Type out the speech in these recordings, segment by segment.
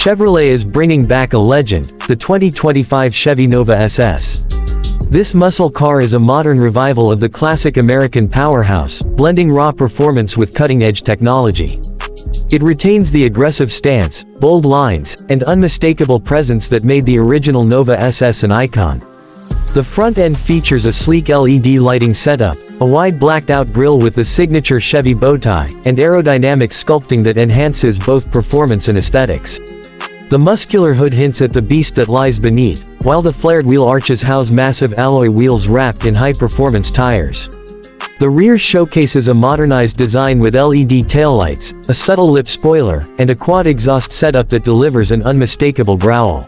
Chevrolet is bringing back a legend, the 2025 Chevy Nova SS. This muscle car is a modern revival of the classic American powerhouse, blending raw performance with cutting-edge technology. It retains the aggressive stance, bold lines, and unmistakable presence that made the original Nova SS an icon. The front end features a sleek LED lighting setup, a wide blacked-out grille with the signature Chevy bowtie, and aerodynamic sculpting that enhances both performance and aesthetics. The muscular hood hints at the beast that lies beneath, while the flared wheel arches house massive alloy wheels wrapped in high-performance tires. The rear showcases a modernized design with LED taillights, a subtle lip spoiler, and a quad exhaust setup that delivers an unmistakable growl.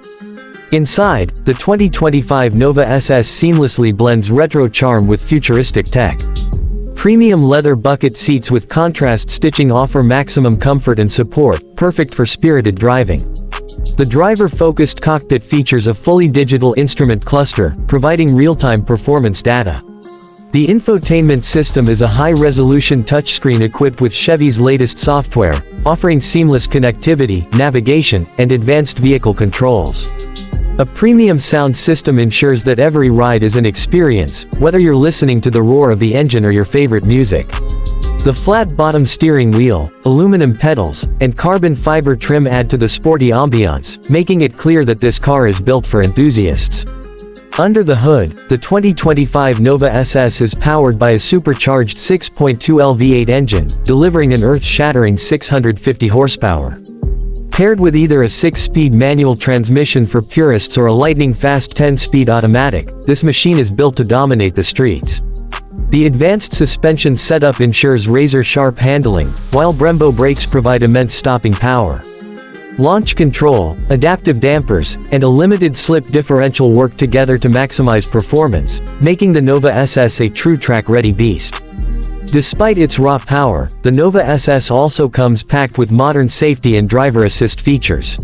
Inside, the 2025 Nova SS seamlessly blends retro charm with futuristic tech. Premium leather bucket seats with contrast stitching offer maximum comfort and support, perfect for spirited driving. The driver-focused cockpit features a fully digital instrument cluster, providing real-time performance data. The infotainment system is a high-resolution touchscreen equipped with Chevy's latest software, offering seamless connectivity, navigation, and advanced vehicle controls. A premium sound system ensures that every ride is an experience, whether you're listening to the roar of the engine or your favorite music. The flat-bottom steering wheel, aluminum pedals, and carbon fiber trim add to the sporty ambiance, making it clear that this car is built for enthusiasts. Under the hood, the 2025 Nova SS is powered by a supercharged 6.2L V8 engine, delivering an earth-shattering 650 horsepower. Paired with either a 6-speed manual transmission for purists or a lightning-fast 10-speed automatic, this machine is built to dominate the streets. The advanced suspension setup ensures razor-sharp handling, while Brembo brakes provide immense stopping power. Launch control, adaptive dampers, and a limited slip differential work together to maximize performance, making the Nova SS a true track-ready beast. Despite its raw power, the Nova SS also comes packed with modern safety and driver assist features.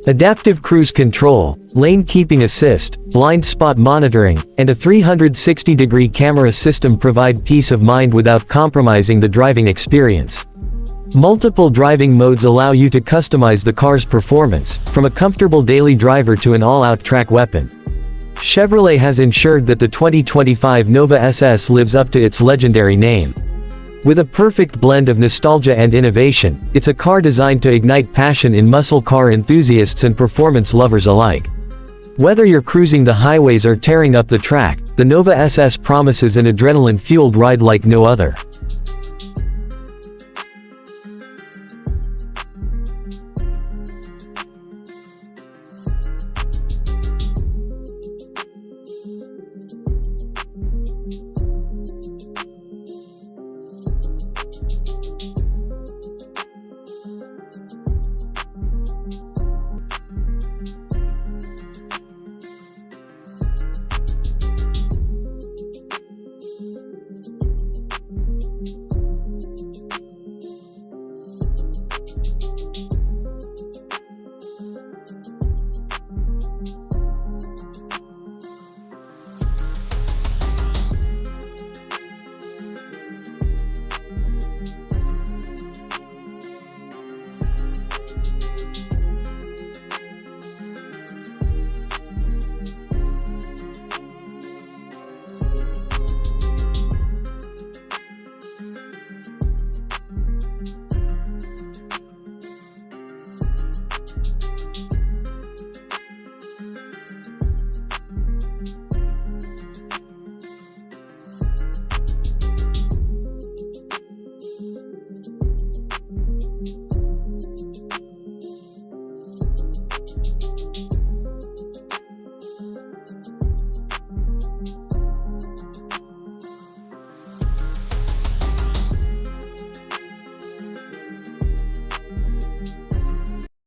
Adaptive cruise control, lane keeping assist, blind spot monitoring, and a 360-degree camera system provide peace of mind without compromising the driving experience. Multiple driving modes allow you to customize the car's performance, from a comfortable daily driver to an all-out track weapon. Chevrolet has ensured that the 2025 Nova SS lives up to its legendary name. With a perfect blend of nostalgia and innovation, it's a car designed to ignite passion in muscle car enthusiasts and performance lovers alike. Whether you're cruising the highways or tearing up the track, the Nova SS promises an adrenaline-fueled ride like no other.